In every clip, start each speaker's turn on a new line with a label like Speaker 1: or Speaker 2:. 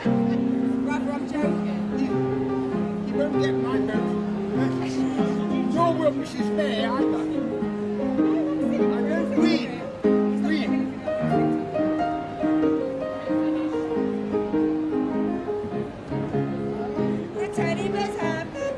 Speaker 1: Brother, I'm joking.
Speaker 2: You won't get my vote. Nor will Mrs. May either. I know Queen.
Speaker 1: The teddy bears have the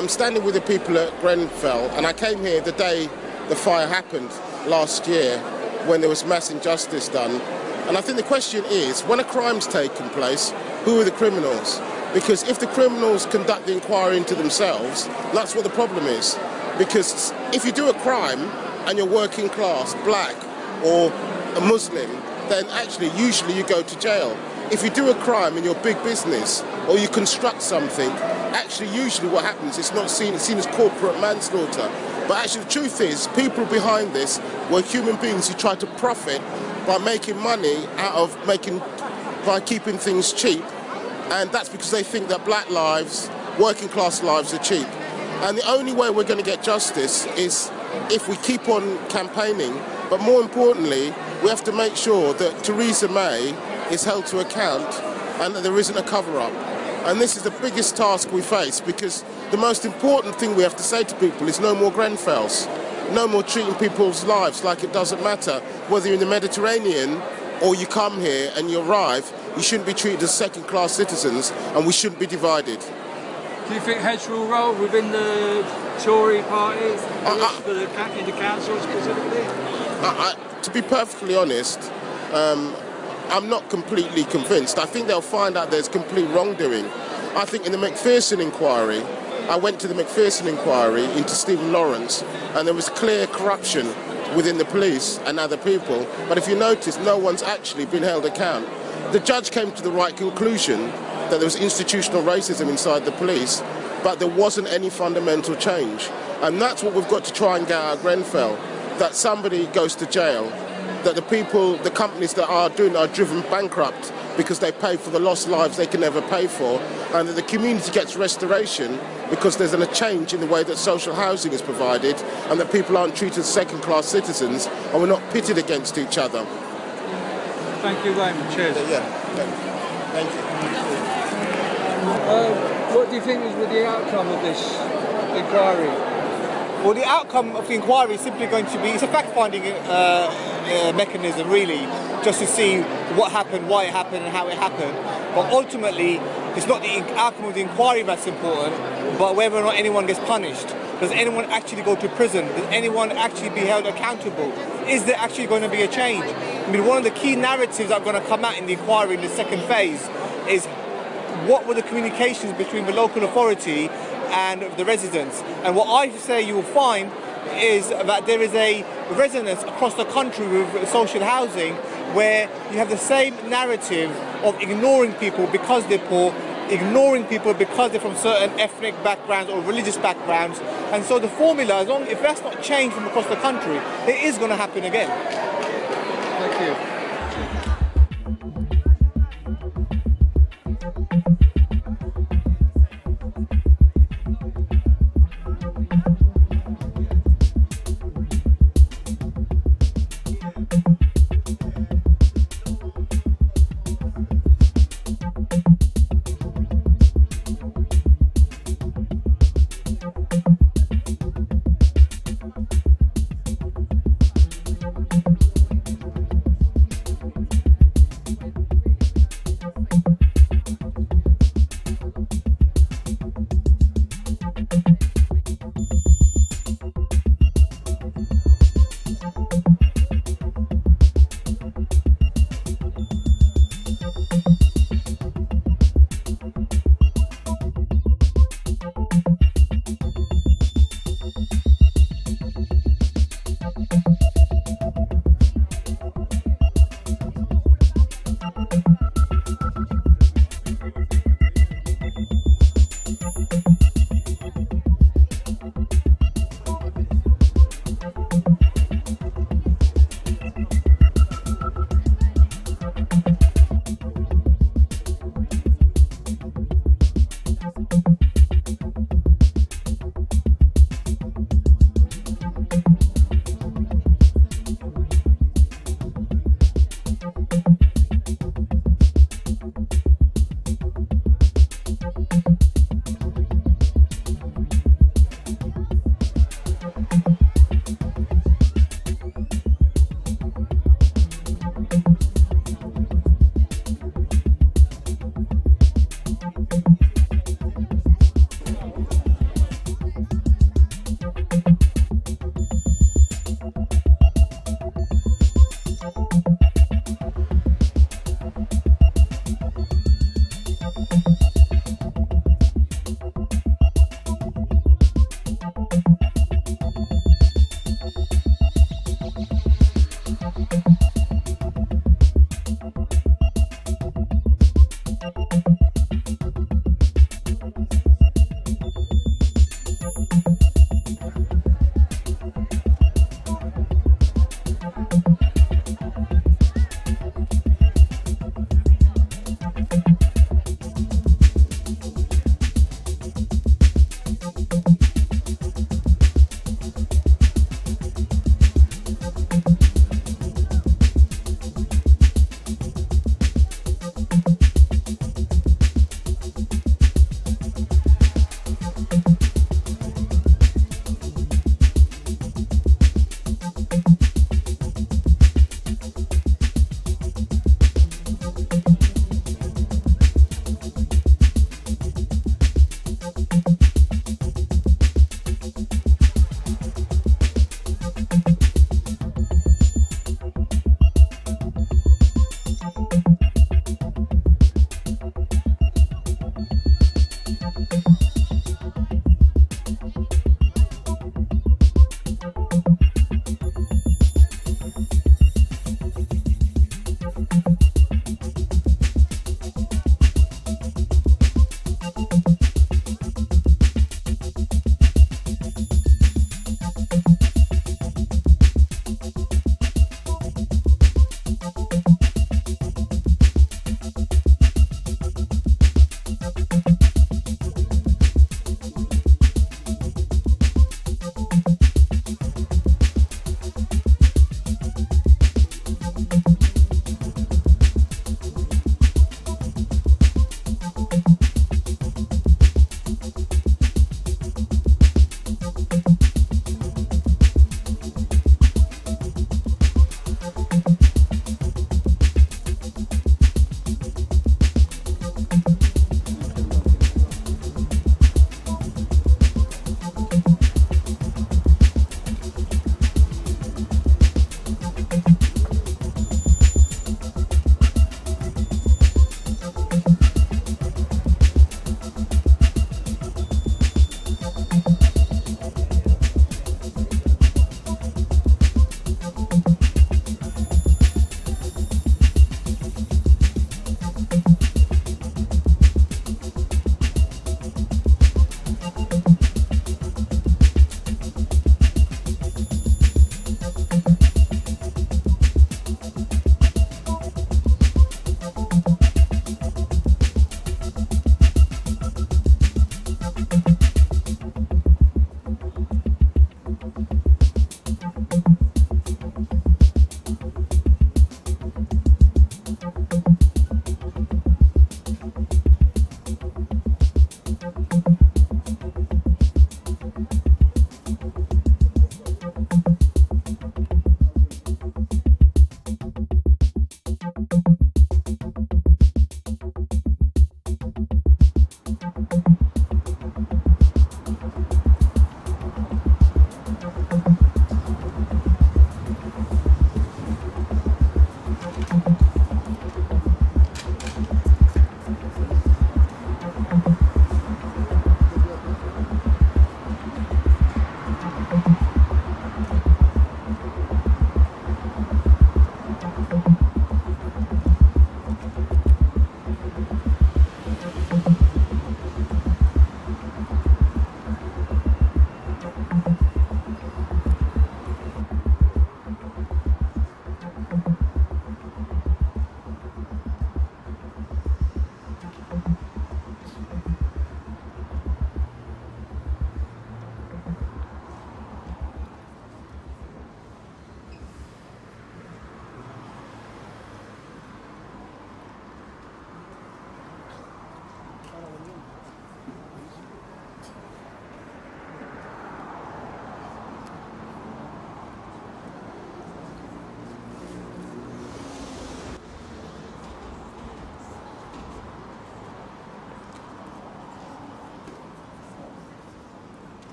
Speaker 3: I'm standing with the people at Grenfell, and I came here the day the fire happened last year when there was mass injustice done. And I think the question is, when a crime's taken place, who are the criminals? Because if the criminals conduct the inquiry into themselves, that's what the problem is. Because if you do a crime and you're working class, black or a Muslim, then actually usually you go to jail. If you do a crime in your big business or you construct something, actually usually what happens, it's not seen, it's seen as corporate manslaughter. But actually the truth is, people behind this were human beings who tried to profit by making money by keeping things cheap. And that's because they think that black lives, working class lives are cheap. And the only way we're going to get justice is if we keep on campaigning, but more importantly, we have to make sure that Theresa May is held to account and that there isn't a cover-up. And this is the biggest task we face, because the most important thing we have to say to people is no more Grenfells, no more treating people's lives like it doesn't matter. Whether you're in the Mediterranean or you come here and you arrive, you shouldn't be treated as second-class citizens, and we shouldn't be divided.
Speaker 4: Do you think Hedge will roll within the Tory party in the council specifically?
Speaker 3: To be perfectly honest, I'm not completely convinced. I think they'll find out there's complete wrongdoing. I think in the Macpherson inquiry, I went to the Macpherson inquiry into Stephen Lawrence, and there was clear corruption within the police and other people. But if you notice, no one's actually been held account. The judge came to the right conclusion that there was institutional racism inside the police, but there wasn't any fundamental change. And that's what we've got to try and get out of Grenfell, that somebody goes to jail, that the companies that are driven bankrupt because they pay for the lost lives they can never pay for, and that the community gets restoration because there's a change in the way that social housing is provided, and that people aren't treated as second-class citizens and we're not pitted against each other.
Speaker 4: Thank you, Weyman. Cheers.
Speaker 3: Yeah, thank you.
Speaker 4: What do you think is the outcome of this inquiry?
Speaker 5: Well, the outcome of the inquiry is simply going to be, it's a fact-finding mechanism, really, just to see what happened, why it happened and how it happened. But ultimately, it's not the outcome of the inquiry that's important, but whether or not anyone gets punished. Does anyone actually go to prison? Does anyone actually be held accountable? Is there actually going to be a change? I mean, one of the key narratives that are going to come out in the inquiry in the second phase is what were the communications between the local authority and the residents. And what I say you will find is that there is a resonance across the country with social housing, where you have the same narrative of ignoring people because they're poor, ignoring people because they're from certain ethnic backgrounds or religious backgrounds. And so the formula, if that's not changed from across the country, it is going to happen again.
Speaker 4: Thank you.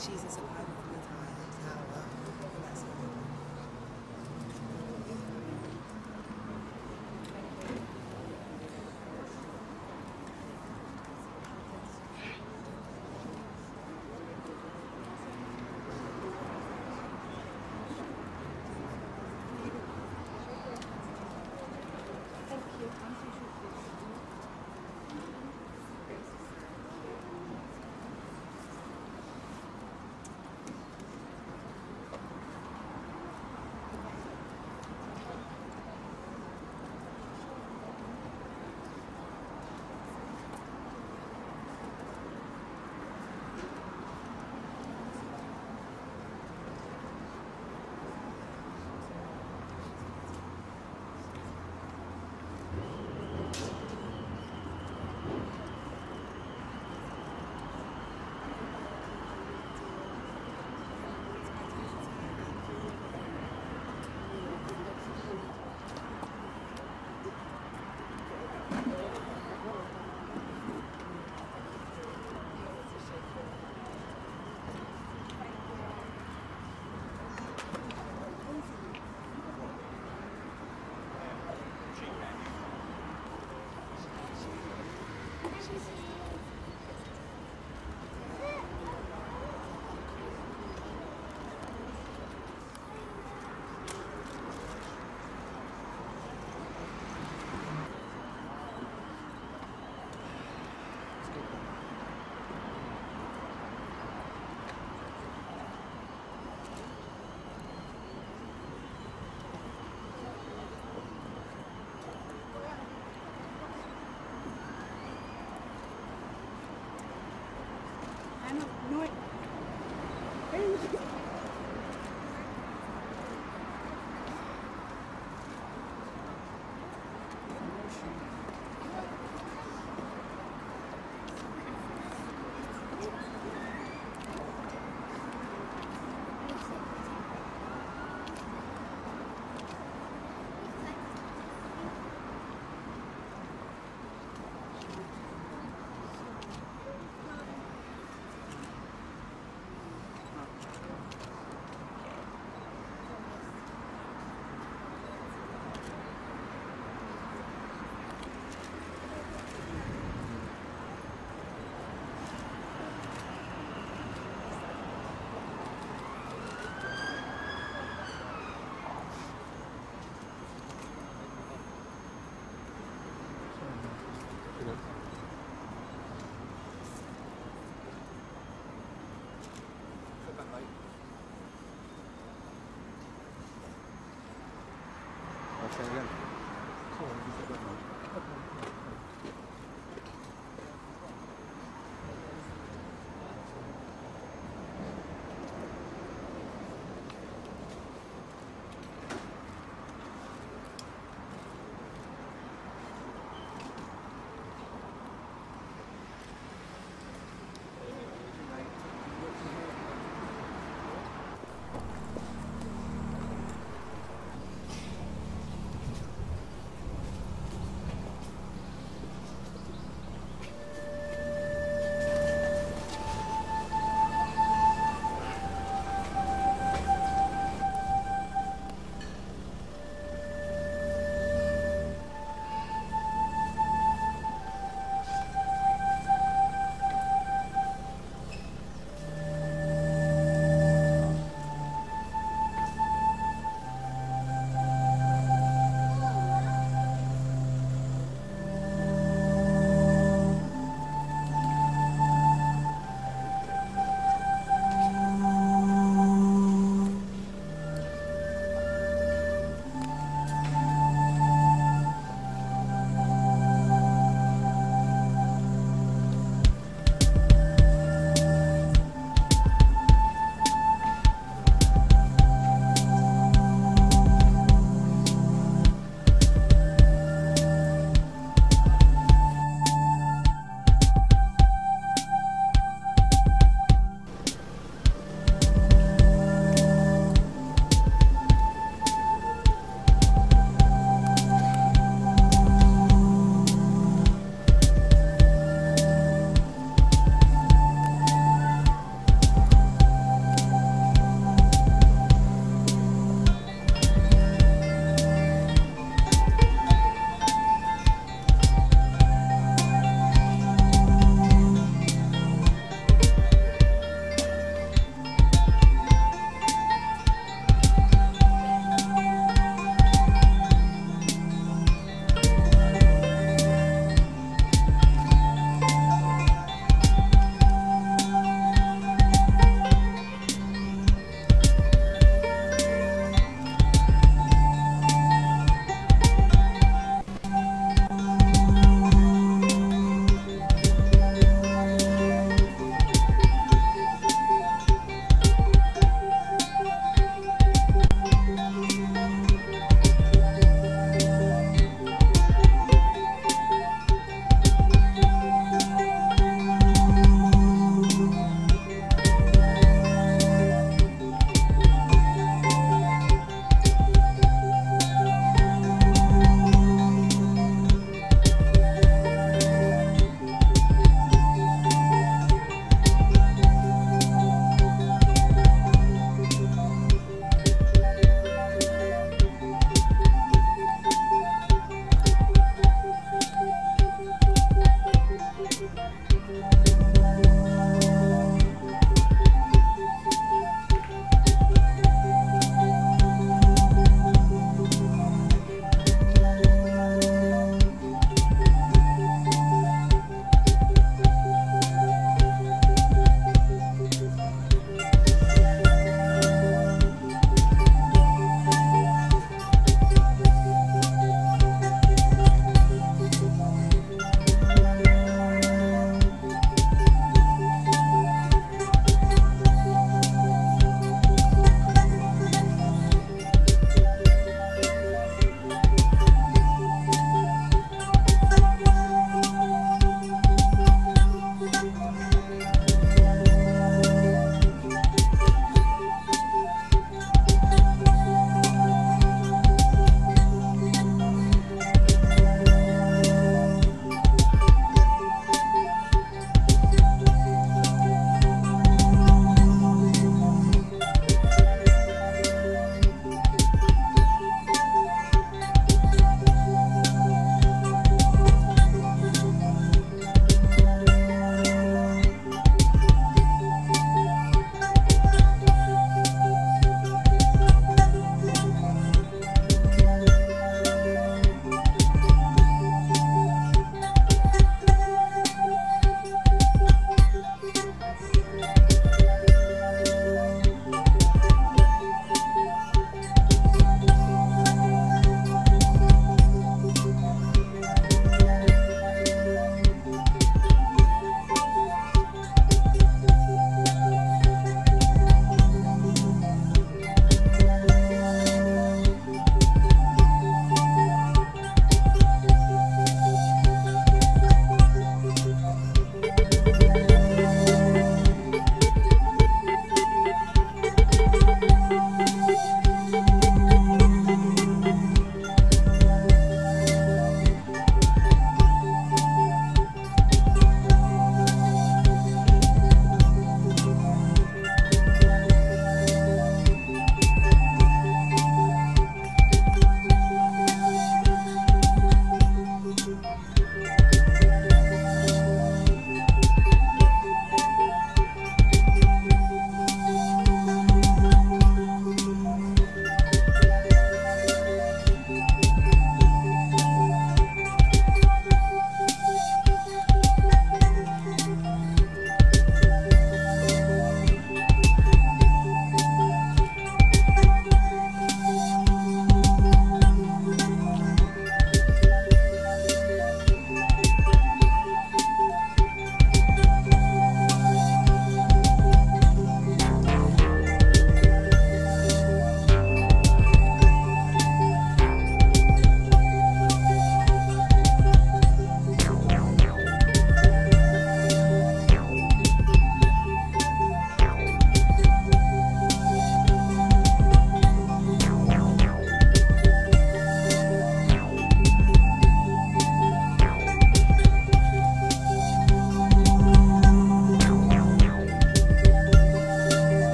Speaker 1: she's a survivor from the tower. That's all.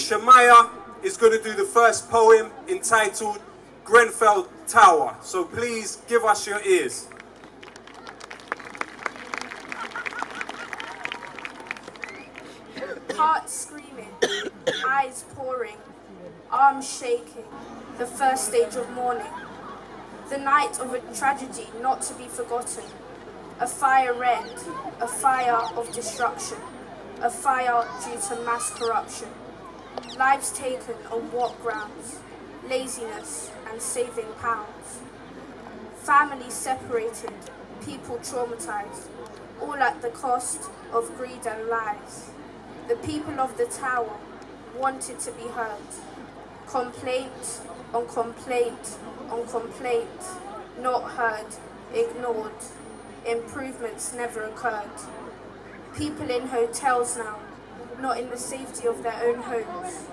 Speaker 6: Shamaya is going to do the first poem entitled Grenfell Tower. So please give us your ears.
Speaker 7: Heart screaming, eyes pouring, arms shaking, the first stage of mourning. The night of a tragedy not to be forgotten. A fire red, a fire of destruction, a fire due to mass corruption. Lives taken on what grounds? Laziness and saving pounds. Families separated, people traumatized, all at the cost of greed and lies. The people of the tower wanted to be heard. Complaint on complaint on complaint, not heard, ignored. Improvements never occurred. People in hotels now, not in the safety of their own homes.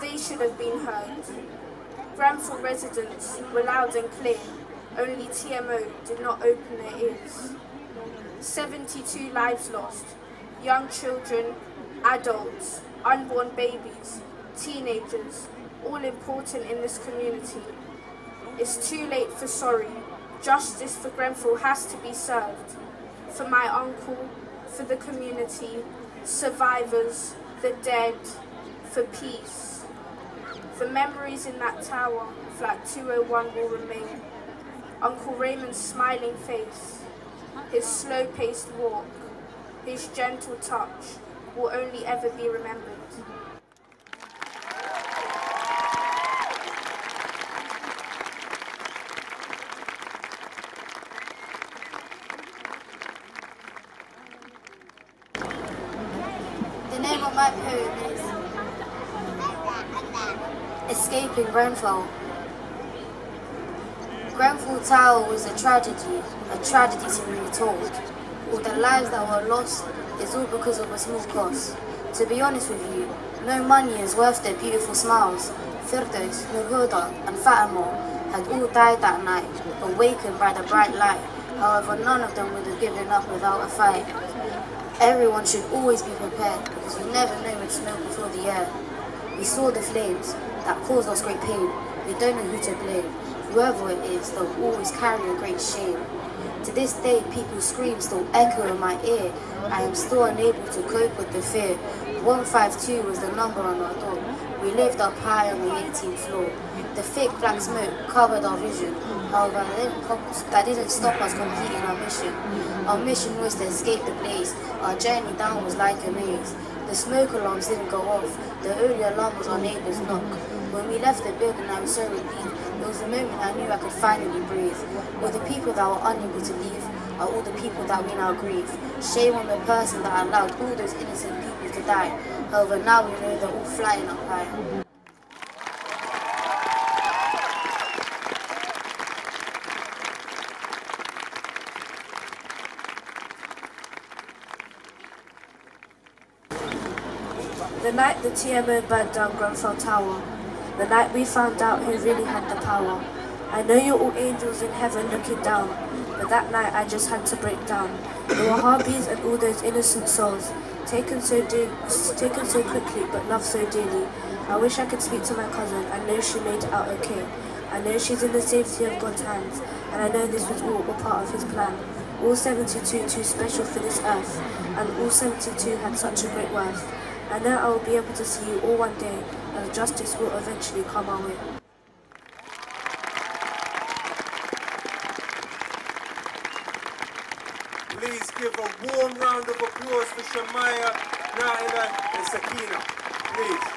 Speaker 7: They should have been heard. Grenfell residents were loud and clear, only TMO did not open their ears. 72 lives lost, young children, adults, unborn babies, teenagers, all important in this community. It's too late for sorry. Justice for Grenfell has to be served. For my uncle, for the community, survivors, the dead, for peace. The memories in that tower, flat 201 will remain. Uncle Raymond's smiling face, his slow-paced walk, his gentle touch will only ever be remembered.
Speaker 8: The name of my poem is Escaping Grenfell. Grenfell Tower was a tragedy to be retold. All the lives that were lost is all because of a small cost. To be honest with you, no money is worth their beautiful smiles. Firdaus, Nurhuda and Fatima had all died that night, awakened by the bright light. However, none of them would have given up without a fight. Everyone should always be prepared, because you never know when smoke will fill the air. We saw the flames that caused us great pain. We don't know who to blame. Whoever it is, they'll always carry a great shame. To this day, people's screams still echo in my ear. I am still unable to cope with the fear. 152 was the number on our door. We lived up high on the 18th floor. The thick black smoke covered our vision. However, that didn't stop us completing our mission. Our mission was to escape the blaze. Our journey down was like a maze. The smoke alarms didn't go off. The only alarm was our neighbour's knock. When we left the building, I was so relieved. It was the moment I knew I could finally breathe. All the people that were unable to leave are all the people that we now grieve. Shame on the person that allowed all those innocent people to die. However, now we know they're all flying up high.
Speaker 7: The night the TMO burned down Grenfell Tower, the night we found out who really had the power. I know you're all angels in heaven looking down, but that night I just had to break down. There were Harbies and all those innocent souls, taken so quickly but loved so dearly. I wish I could speak to my cousin. I know she made it out okay. I know she's in the safety of God's hands, and I know this was all a part of his plan. All 72 too special for this earth, and all 72 had such a great worth. I know I will be able to see you all one day, and justice will eventually come our way.
Speaker 6: Please give a warm round of applause for Shamaya, Naila and Sakina. Please.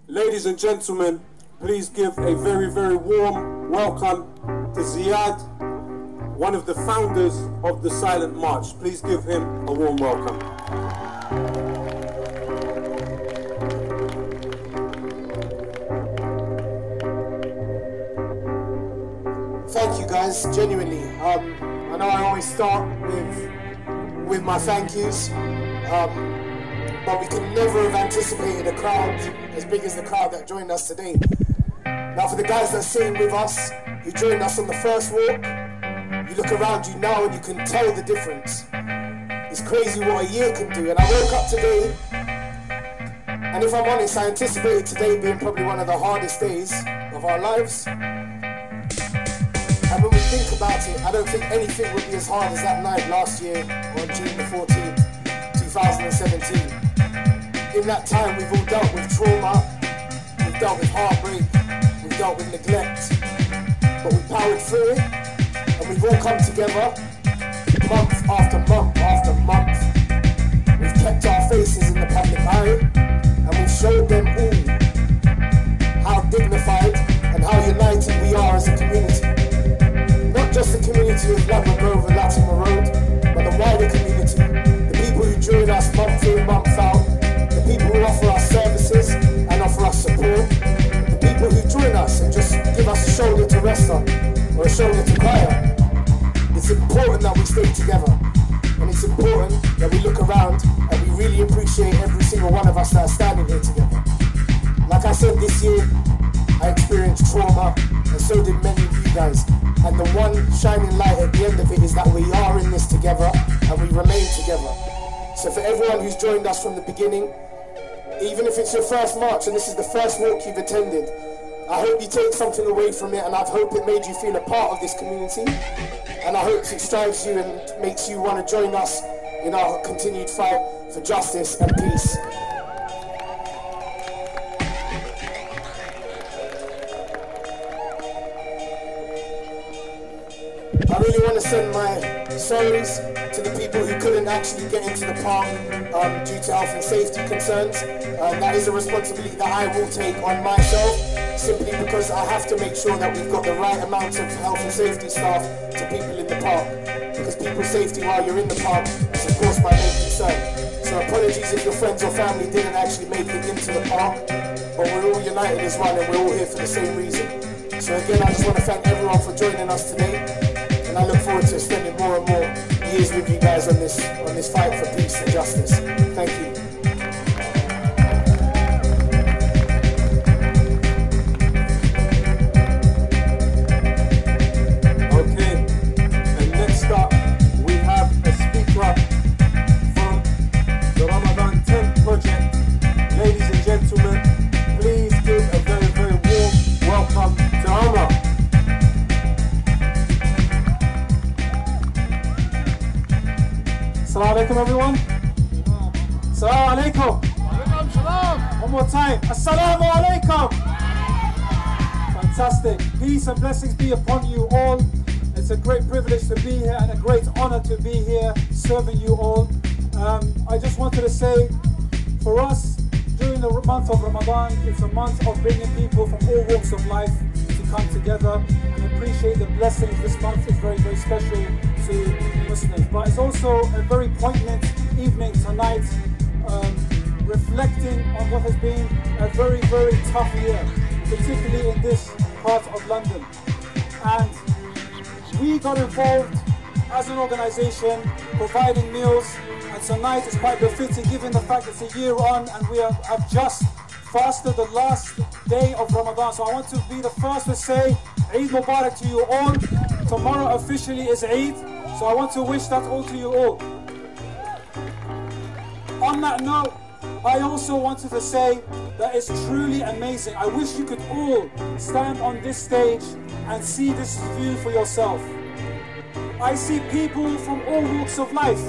Speaker 6: Ladies and gentlemen, please give a very, very warm welcome to Zeyad, one of the founders of the Silent March. Please give him a warm welcome.
Speaker 9: Thank you guys, genuinely. I know I always start with my thank yous. But we could never have anticipated a crowd as big as the crowd that joined us today. Now for the guys that are sitting with us, who joined us on the first walk, you look around you now and you can tell the difference. It's crazy what a year can do. And I woke up today, and if I'm honest, I anticipated today being probably one of the hardest days of our lives. And when we think about it, I don't think anything would be as hard as that night last year on June the 14th, 2017. In that time, we've all dealt with trauma, we've dealt with heartbreak, we've dealt with neglect, but we powered through it, and we've all come together month after month after month shoulder to cry on. It's important that we stay together. And it's important that we look around and we really appreciate every single one of us that are standing here together. Like I said, this year, I experienced trauma, and so did many of you guys. And the one shining light at the end of it is that we are in this together, and we remain together. So for everyone who's joined us from the beginning, even if it's your first march and this is the first walk you've attended, I hope you take something away from it, and I hope it made you feel a part of this community. And I hope it strives you and makes you want to join us in our continued fight for justice and peace. I really want to send my sorries to the people who couldn't actually get into the park due to health and safety concerns. That is a responsibility that I will take on myself, simply because I have to make sure that we've got the right amount of health and safety staff to people in the park. Because people's safety while you're in the park is of course my main concern. So apologies if your friends or family didn't actually make it into the park, but we're all united as one and we're all here for the same reason. So again, I just want to thank everyone for joining us today. And I look forward to spending more and more years with you guys on this fight for peace and justice. Thank you.
Speaker 6: Okay, and next up we have a speaker from the Ramadan Tent Project. Ladies and gentlemen, please give a very, very warm welcome to Omar. Assalamu alaikum, everyone. Assalamu alaikum. One more time. Assalamu alaikum. Fantastic. Peace and blessings be upon you all. It's a great privilege to be here and a great honor to be here serving you all. I just wanted to say, for us, during the month of Ramadan, it's a month of bringing people from all walks of life to come together and appreciate the blessings. This month is very, very special to Muslims, but it's also a very poignant evening tonight, reflecting on what has been a very, very tough year, particularly in this part of London. And we got involved as an organisation providing meals, and tonight is quite befitting given the fact it's a year on and we have just fasted the last day of Ramadan. So I want to be the first to say Eid Mubarak to you all. Tomorrow officially is Eid, so I want to wish that all to you all. On that note, I also wanted to say that it's truly amazing. I wish you could all stand on this stage and see this view for yourself. I see people from all walks of life.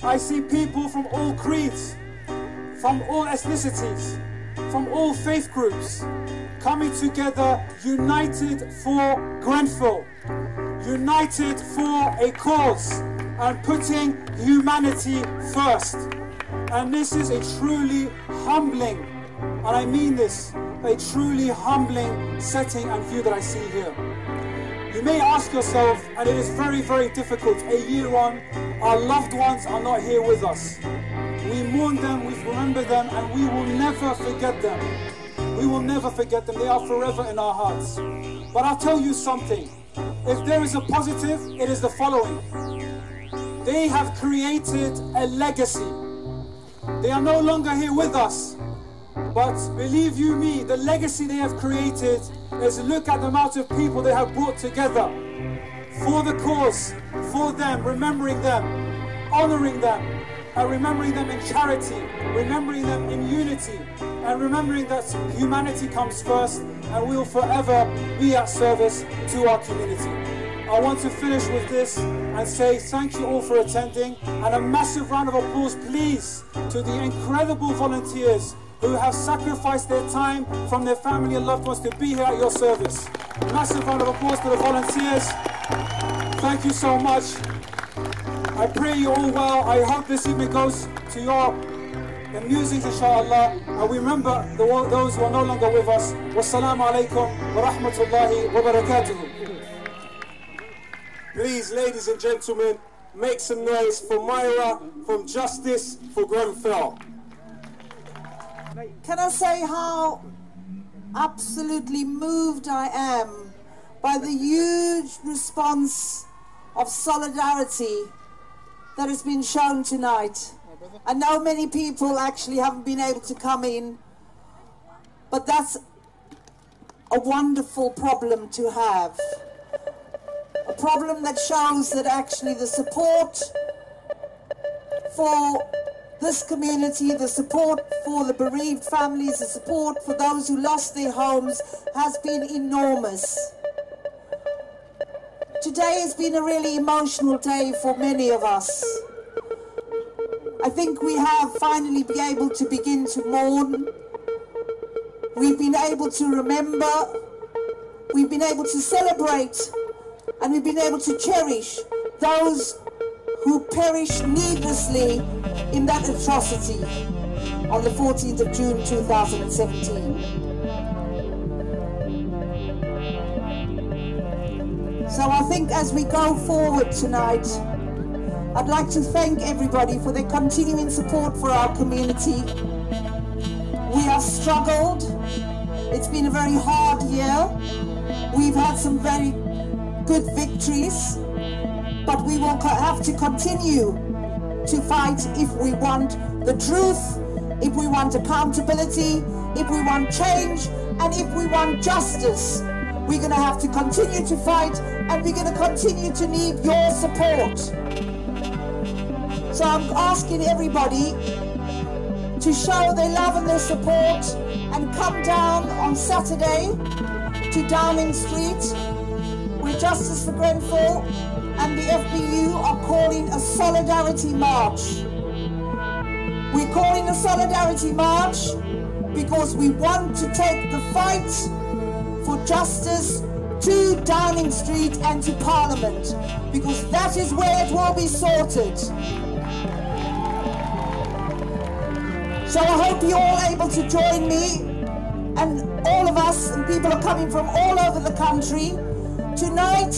Speaker 6: I see people from all creeds, from all ethnicities, from all faith groups, coming together, united for Grenfell, united for a cause, and putting humanity first. And this is a truly humbling, and I mean this, a truly humbling setting and view that I see here. You may ask yourself, and it is very, very difficult, a year on, our loved ones are not here with us. We mourn them, we remember them, and we will never forget them. We will never forget them, they are forever in our hearts. But I'll tell you something, if there is a positive, it is the following. They have created a legacy. They are no longer here with us, but believe you me, the legacy they have created is look at the amount of people they have brought together for the cause, for them, remembering them, honoring them, and remembering them in charity, remembering them in unity, and remembering that humanity comes first and we will forever be at service to our community. I want to finish with this and say thank you all for attending, and a massive round of applause please to the incredible volunteers who have sacrificed their time from their family and loved ones to be here at your service. Massive round of applause to the volunteers. Thank you so much. I pray you all well. I hope this evening goes to your musings, inshallah. And we remember those who are no longer with us. Wassalamu alaikum wa rahmatullahi wa barakatuhu. Please, ladies and gentlemen, make some noise for Myra from Justice for Grenfell.
Speaker 1: Can I say how absolutely moved I am
Speaker 10: by the huge response of solidarity that has been shown tonight. I know many people actually haven't been able to come in, but that's a wonderful problem to have. A problem that shows that actually the support for this community, the support for the bereaved families, the support for those who lost their homes has been enormous. Today has been a really emotional day for many of us. I think we have finally been able to begin to mourn. We've been able to remember, we've been able to celebrate, and we've been able to cherish those who perished needlessly in that atrocity on the 14th of June 2017. So I think as we go forward tonight, I'd like to thank everybody for their continuing support for our community. We have struggled. It's been a very hard year. We've had some very good victories, but we will have to continue to fight if we want the truth, if we want accountability, if we want change, and if we want justice. We're going to have to continue to fight, and we're going to continue to need your support. So I'm asking everybody to show their love and their support and come down on Saturday to Downing Street, where Justice for Grenfell and the FBU are calling a solidarity march. We're calling a solidarity march because we want to take the fight for justice to Downing Street and to Parliament, because that is where it will be sorted. So I hope you're all able to join me, and all of us, and people are coming from all over the country. Tonight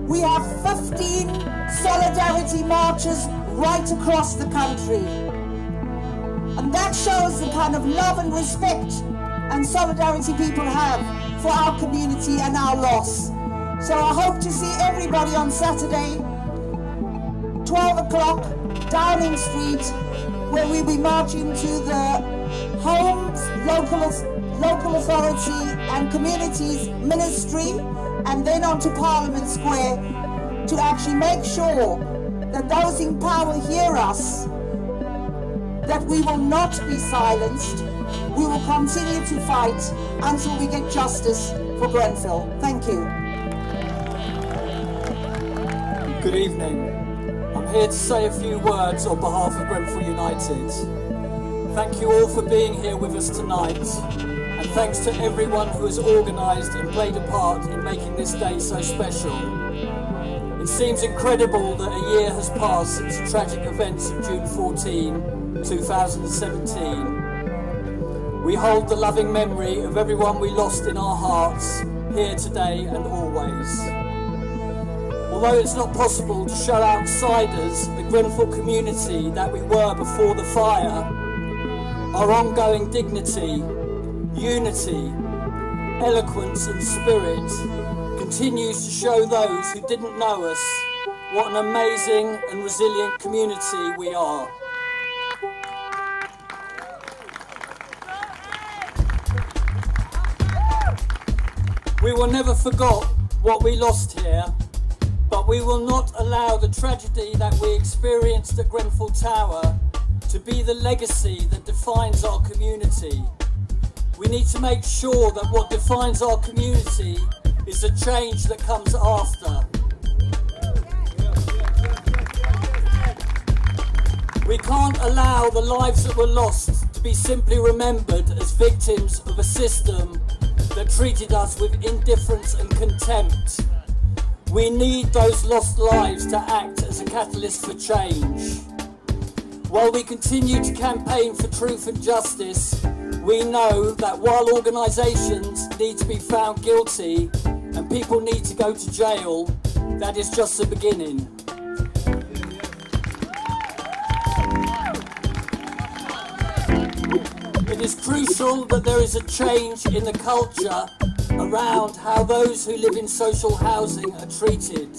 Speaker 10: we have 15 solidarity marches right across the country. And that shows the kind of love and respect and solidarity people have for our community and our loss. So I hope to see everybody on Saturday, 12 o'clock, Downing Street, where we'll be marching to the Homes, Local Authority and Communities Ministry, and then on to Parliament Square, to actually make sure that those in power hear us, that we will not be silenced. We will continue to fight until we get justice for Grenfell. Thank you.
Speaker 11: Good evening. I'm here to say a few words on behalf of Grenfell United. Thank you all for being here with us tonight, and thanks to everyone who has organised and played a part in making this day so special. It seems incredible that a year has passed since the tragic events of June 14, 2017. We hold the loving memory of everyone we lost in our hearts, here today and always. Although it's not possible to show outsiders the Grenfell community that we were before the fire, our ongoing dignity, unity, eloquence and spirit continues to show those who didn't know us what an amazing and resilient community we are. We will never forget what we lost here, but we will not allow the tragedy that we experienced at Grenfell Tower to be the legacy that defines our community. We need to make sure that what defines our community is the change that comes after. We can't allow the lives that were lost to be simply remembered as victims of a system that treated us with indifference and contempt. We need those lost lives to act as a catalyst for change. While we continue to campaign for truth and justice, we know that while organisations need to be found guilty and people need to go to jail, that is just the beginning. It is crucial that there is a change in the culture around how those who live in social housing are treated.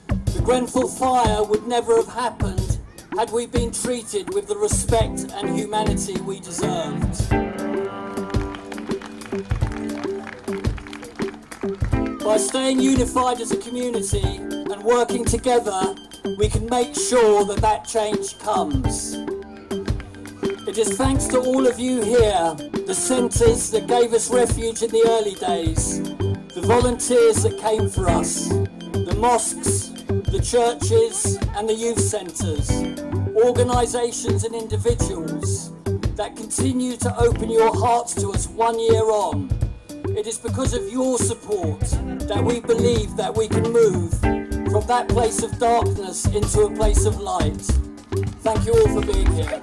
Speaker 11: The Grenfell fire would never have happened had we been treated with the respect and humanity we deserved. By staying unified as a community and working together, we can make sure that that change comes. It is thanks to all of you here, the centres that gave us refuge in the early days, the volunteers that came for us, the mosques, the churches and the youth centres, organisations and individuals that continue to open your hearts to us 1 year on. It is because of your support that we believe that we can move from that place of darkness into a place of light. Thank you all for being here.